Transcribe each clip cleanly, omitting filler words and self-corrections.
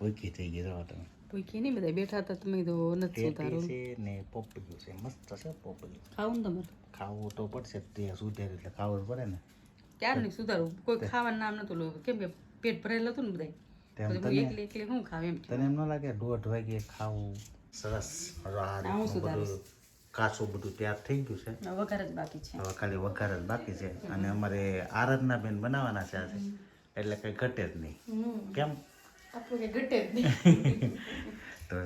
ભૂખી થઈ ગઈ જવા તમે ભૂખી નહીં બધા બેઠા હતા તમે તો નથી સુધારો છે ને પોપડ્યું છે મસ્ત છે પોપડ્યું ખાવું ને તમારે ખાવું તો પડશે તે સુધાર એટલે ખાવું પડે ને ક્યારે નહીં સુધારવું કોઈ ખાવાનું નામ નતું લો કેમ કે પેટ ભરેલું હતું ને બધા એકલી એકલી હું ખાવ એમ તને એમ ન લાગે 1:30 વાગે ખાવું સરસ બધું કાચું બધું તૈયાર થઈ ગયું છે વઘાર જ બાકી છે હવે ખાલી વઘાર જ બાકી છે અને અમારે આરાધના બેન બનાવવાના છે આજે એટલે કઈ ઘટે જ નહીં કેમ આપણું કઈ ઘટે જ નહીં તો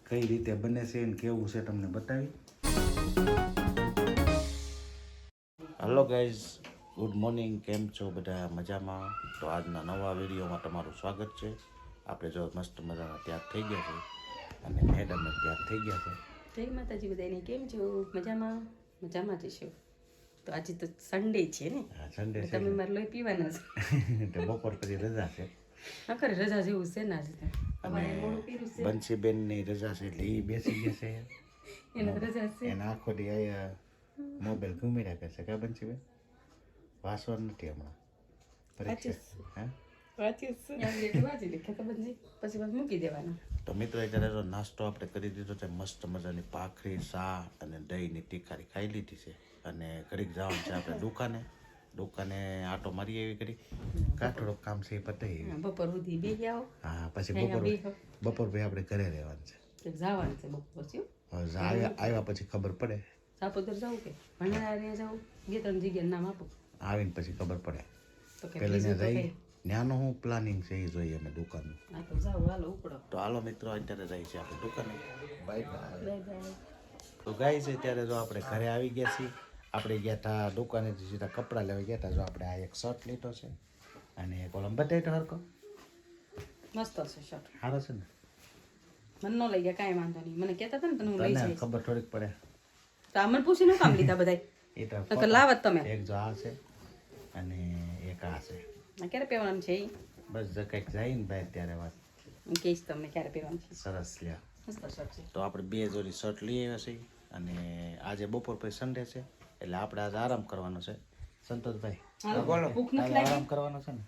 કઈ રીતે બને છે ને કેવું છે તમને બતાવી હેલો ગાઈઝ ગુડ મોર્નિંગ કેમ છો બધા મજામાં તો આજના નવા વિડીયોમાં તમારું સ્વાગત છે આપણે જો મસ્ત મજાના તૈયાર થઈ ગયા છે અને મેડમ તૈયાર થઈ ગયા છે જય માતાજી બધાને કેમ છો મજામાં મજામાં જ છો તો આજે તો સન્ડે છે ને સન્ડે છે તમે મારે લોહી પીવાના તો બપોર પછી રજા છે ખરે રજા જેવું છે ને આજે અમારે મોડું પીરું છે બંસીબેનની રજા છે એટલે એ બેસી ગયા છે એને રજા છે એના આખો દી અહીંયા મોબાઈલ ઘૂમી રાખે છે કા બંસીબેન વાસવાનું નથી હમણાં પરીક્ષા પછી મૂકી દેવાના તો મિત્રો અત્યારે તો નાસ્તો આપણે કરી દીધો છે મસ્ત મજાની ભાખરી સા અને દહીંની તીખારી ખાઈ લીધી છે અને ઘડીક જવાનું છે આપણે દુકાને આટો મારી એવી કરી થોડુંક કામ છે એ પતાવી બપોર સુધી બે આવો હા પછી બપોર પછી આપણે ઘરે રહેવાનું છે જવાનું છે બપોર પછી આવ્યા પછી ખબર પડે સાપોદર જવું કે ભંડારા જવું 2-3 જગ્યા નામ આપો આવીને પછી ખબર પડે તો કે પેલા રહી ત્યાંનું શું પ્લાનિંગ છે એ જોઈએ અમે દુકાનનું તો જાવ હાલો ઉપડો તો હાલો મિત્રો અત્યારે રહી છે આપણે દુકાને બાય બાય તો ગાય છે ત્યારે જો આપણે ઘરે આવી ગયા છીએ આપણે ગયા હતા દુકાનેથી સીધા કપડાં લેવા ગયા હતા જો આપણે આ એક શર્ટ લીધો છે અને કોલમ બતાવી તો હરકો મસ્ત છે શર્ટ સારો છે ને મને ન લઈ ગયા કાંઈ વાંધો નહીં મને કહેતા હતા ને તને હું લઈ તને જઈશ ખબર થોડીક પડે તો આમને પૂછીને કામ લીધા બધાય એ તો લાવત તમે એક જો આ છે અને એક આ છે ક્યારે પહેરવાનું છે બસ જો કંઈક જાય ને ભાઈ ત્યારે વાત હું કહીશ તમને ક્યારે પહેરવાનું છે સરસ લ્યા મસ્ત શર્ટ છે તો આપણે 2 જોડી શર્ટ લઈ આવ્યા છીએ અને આજે બપોર પછી સન્ડે છે એટલે આપણે આજે આરામ કરવાનો છે સંતોષભાઈ ભૂખ નથી આરામ કરવાનો છે ને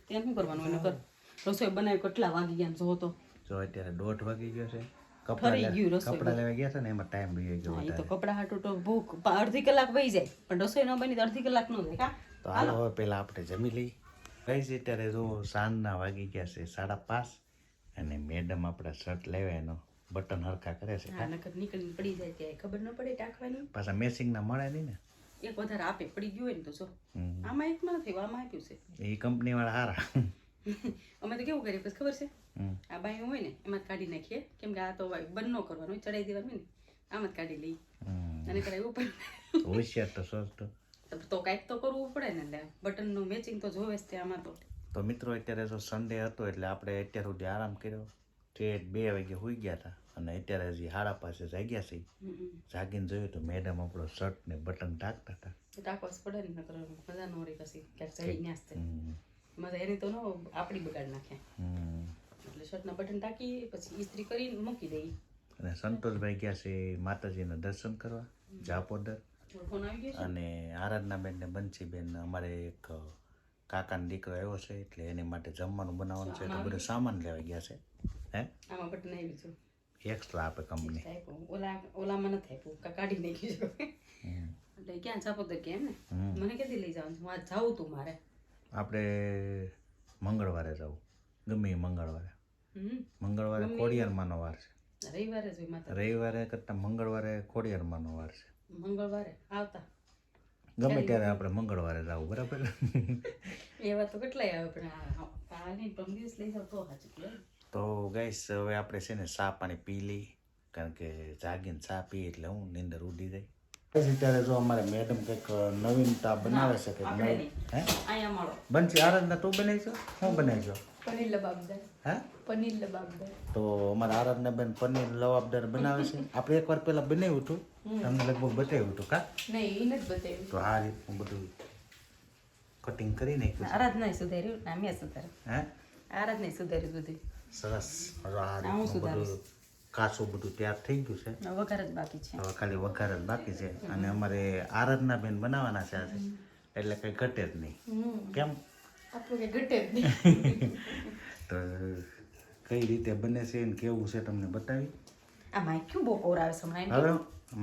ત્યાં શું કરવાનું એને કર રસોઈ બનાવી કેટલા વાગી ગયા જો તો જો અત્યારે 1:30 વાગી ગયો છે ફરી ગયું રસોઈ કપડા લેવા ગયા છે ને એમાં ટાઈમ વહી ગયો એ તો કપડા હાટું તો ભૂખ અડધી કલાક વહી જાય પણ રસોઈ ન બની તો અડધી કલાક ન જાય કા તો હાલો હવે પહેલા આપણે જમી લઈ ગઈ છે અત્યારે જો સાંજના વાગી ગયા છે 5:30 અને મેડમ આપણા શર્ટ લેવા એનો બટન હરખા કરે છે હા નકર નીકળીને પડી જાય ત્યાં ખબર ન પડે ટાંકવાની પાછા મેસિંગ ના મળે નહીં ને એક વધારે આપે પડી ગયું હોય ને તો જો આમાં એક માં થયું આમાં આપ્યું છે એ કંપની વાળા હારા અમે તો કેવું કરીએ પછી ખબર છે આ બાઈ હોય ને એમાં જ કાઢી નાખીએ કેમ કે આ તો બંધ ન કરવાનું હોય ચડાઈ દેવાનું હોય ને આમ જ કાઢી લઈ અને કરાય ઉપર હોશિયાર તો સોચ તો કાંઈક તો કરવું પડે ને એટલે બટનનું મેચિંગ તો જોવે જ ત્યાં આમાં તો મિત્રો અત્યારે જો સન્ડે હતો એટલે આપણે અત્યાર સુધી આરામ કર્યો ઠેઠ 2 વાગે સુઈ ગયા હતા અને અત્યારે હજી 5:30 જાગ્યા છે જાગીને જોયું તો મેડમ આપણો શર્ટ ને બટન ટાંકતા હતા ટાંકવા જ પડે ને નકર મજા ન રહી પછી ક્યાંક ચડી નાસ્તે મજા એની તો ન આપણી બગાડ નાખે એટલે શર્ટના બટન ટાંકી પછી ઇસ્ત્રી કરીને મૂકી દઈ અને સંતોષભાઈ ગયા છે માતાજીના દર્શન કરવા જાપોદર ફોન આવી ગયો અને આરાધનાબેન ને બંસીબેન અમારે એક કાકાનો દીકરો આવ્યો છે એટલે એની માટે જમવાનું બનાવવાનું છે એટલે બધું સામાન લેવા ગયા છે હે આમાં બટન આવી છે એક્સ્ટ્રા આપે કંપની ઓલામાં નથી આપ્યું કાઢી નાખ્યું છે એટલે ક્યાં જાપોદર કે એમ ને મને ક્યાંથી લઈ જવાનું હું આજ જાઉં તું મારે આપણે મંગળવારે જવું ગમે એ મંગળવારે ખોડિયારમાંનો વાર છે રવિવારે જ હોય માતા રવિવારે કરતા મંગળવારે ખોડિયારમાંનો વાર છે મંગળવારે આવતા ગમે ત્યારે આપણે મંગળવારે જવું બરાબર એવા તો કેટલાય આવે પણ આ નહીં પણ દિવસ લઈ જાવ તો સાચું તો ગાઈસ હવે આપણે છે ને ચા પાણી પી લઈ કારણ કે જાગીને ચા પી એટલે હું નીંદર ઉડી જાય ત્યારે જો અમારે મેડમ કંઈક નવીનતા બનાવે છે કે હે અહીંયા મળો બનશે આરાધના તું બનાવી છો હું બનાવી છો પનીર લબાબદાર હે પનીર લબાબદાર તો અમારા આરાધના બેન પનીર લવાબદાર બનાવે છે આપણે એકવાર પહેલા બનાવ્યું હતું તમને લગભગ બતાવ્યું હતું કા નહીં એ નથી બતાવ્યું તો આ રીતનું બધું કટિંગ કરી નાખ્યું આરાધના સુધાર્યું ના મેં સુધાર્યું હે આરાધના સુધાર્યું બધું સરસ આ રીતનું બધું કાચું બધું તૈયાર થઈ ગયું છે વઘાર જ બાકી છે હવે ખાલી વઘાર જ બાકી છે અને અમારે આરાધના બેન બનાવવાના છે આજે એટલે કઈ ઘટે જ નહીં કેમ આપણું કઈ ઘટે જ નહીં તો કઈ રીતે બને છે ને કેવું છે તમને બતાવી. આ માખ્યું બહુ કોરાવે છે હમણાં હવે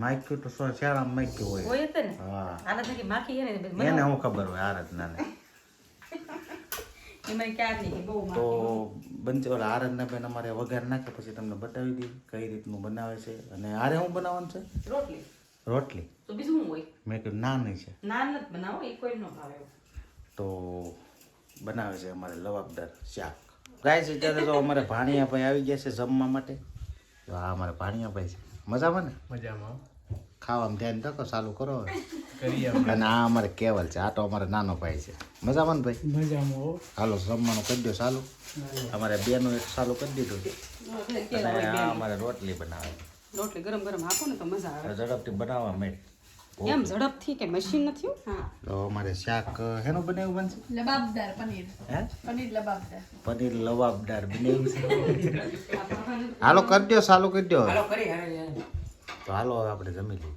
માખ્યું તો શું શાળામાં માખ્યું હોય. હોય તે ને હા આના થકી માખી છે ને એને હું ખબર હોય આરાધનાને. એમાં ક્યાં નહીં બહુ તો બનશે ઓલા આરાધના બેન અમારે વઘાર નાખે પછી તમને બતાવી દઈએ કઈ રીતનું બનાવે છે. અને આરે શું બનાવવાનું છે? રોટલી રોટલી. તો બીજું શું હોય? મેં કીધું ના નહીં છે. નાન નથી બનાવો એ કોઈ ન ભાવે એવું. તો બનાવે છે અમારે લવાબદાર શાક. ગાય છે ત્યારે તો અમારે ભાણિયા ભાઈ આવી ગયા છે જમવા માટે. તો આ અમારે ભાણિયા ભાઈ છે. મજામાં ને? મજામાં ખાવામાં ધ્યાન રાખો ચાલુ કરો હવે. કરીએ અને આ અમારે કેવલ છે. આ તો અમારે નાનો ભાઈ છે. મજામાં ને ભાઈ? મજામાં હાલો જમવાનું કરી દો ચાલુ. અમારે બેનું એક ચાલુ કરી દીધું છે. અને આ અમારે રોટલી બનાવે. રોટલી ગરમ ગરમ આપો ને તો મજા આવે. ઝડપથી બનાવવા માંડ. એમ ઝડપથી કે મશીન નથી હા. તો અમારે શાક હેનું બનાવ્યું બનશે? લબાબદાર પનીર હે પનીર લબાબદાર પનીર લવાબદાર બનાવ્યું છે. હાલો કરી દો ચાલુ કરી દો. તો હાલો હવે આપણે જમી લઈએ.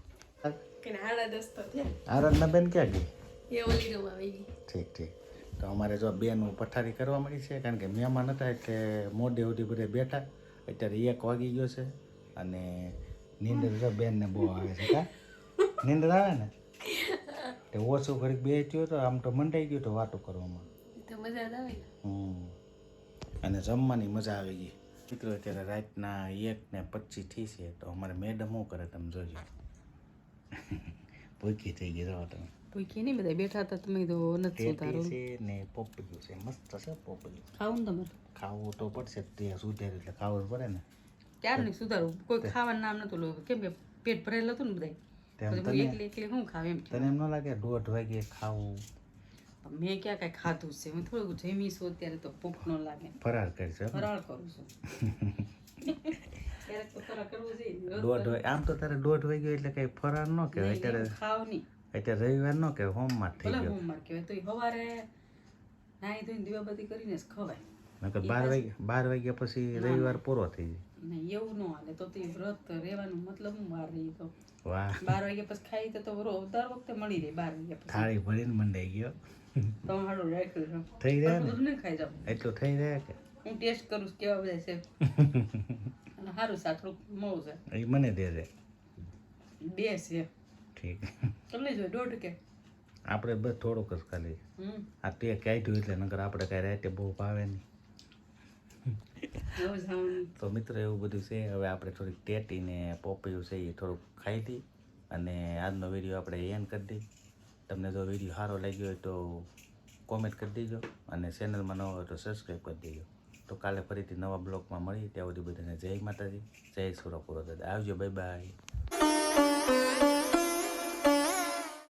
કે હાડા દસ્તો થયા આરાધના બેન ક્યાં ગઈ? એ ઓલી રૂમ આવી ગઈ ઠીક ઠીક. તો અમારે જો બેનું પથારી કરવા મળી છે કારણ કે મહેમાન હતા એટલે મોડે સુધી બધે બેઠા. અત્યારે 1 વાગી ગયો છે અને નીંદર જો બેનને બહુ આવે છે. કા નીંદર આવે ને તે ઓછું ઘડીક બે થયો તો આમ તો મંડાઈ ગયો તો વાતો કરવામાં. તો મજા જ આવે અને જમવાની મજા આવી ગઈ. મિત્રો અત્યારે રાતના 1:25 થઈ છે તો અમારે મેડમ શું કરે તમે જોજો. ભૂખી થઈ ગઈ રહો તમે. ભૂખી નહીં બધા બેઠા હતા તમે તો નથી સુધારો છે ને પોપડિયું છે મસ્ત છે પોપડિયું. ખાવું ને તમારે ખાવું તો પડશે તે સુધેર એટલે ખાવું પડે ને. ક્યારે નહીં સુધારું કોઈ ખાવાનું નામ નતું લો કેમ કે પેટ ભરેલું હતું ને તેમ બધા તને એકલી એકલી શું ખાવ એમ તને એમ ન લાગે 1:30 વાગે ખાવું? મેં ક્યાં કાંઈ ખાધું છે હું થોડુંક જમી છું અત્યારે તો ભૂખ ન લાગે ફરાર કરશે એમ? ફરાળ કરું છું ક્યારેક તો ફરાળ કરવું જોઈએ 1:30 આમ તો તારે 1:30 વાગ્યો એટલે કઈ ફરાર ન કહેવાય. અત્યારે ખાવ નહીં અત્યારે રવિવાર ન કહેવાય હોમમાં થઈ ભલે ગયો. હું માર કહેવાય તો સવારે નાહી ધોઈને દીવાબત્તી કરીને જ ખવાય નકર 12 વાગ્યા પછી રવિવાર પૂરો થઈ જાય. નહીં એવું ન હાલે તો તે વ્રત રહેવાનું મતલબ હું બહાર રહી તો વાહ 12 વાગ્યા પછી ખાઈ તો દર વખતે મળી રહે 12 વાગ્યા પછી થાળી ભરીને મંડાઈ ગયો. તો હાડું રાખ્યું છે થઈ રહ્યા ને બધું નહીં ખાઈ જાઉં એટલું થઈ રહ્યા કે હું ટેસ્ટ કરું છું કેવા બધા છે અને સારું છે થોડુંક મોડું છે એ મને દેજે. 2 છે ઠીક. તમને જોઈએ 1.5 કે આપણે બસ થોડુંક જ ખાલી આ તે કાઢ્યું એટલે નકર આપણે કાંઈ રાતે બહુ ભાવે નહીં. હવે જાઉં તો મિત્રો એવું બધું છે. હવે આપણે થોડીક ટેટી ને પોપૈયું છે એ થોડુંક ખાઈ દઈ અને આજનો વિડીયો આપણે એન્ડ કરી દઈ. તમને જો વિડીયો સારો લાગ્યો હોય તો કોમેન્ટ કરી દેજો અને ચેનલમાં નવો હોય તો સબસ્ક્રાઈબ કરી દેજો. તો કાલે ફરીથી નવા બ્લોગમાં મળીએ ત્યાં સુધી બધાને જય માતાજી, જય સુરપુરો દાદા. આવજો, બાય બાય.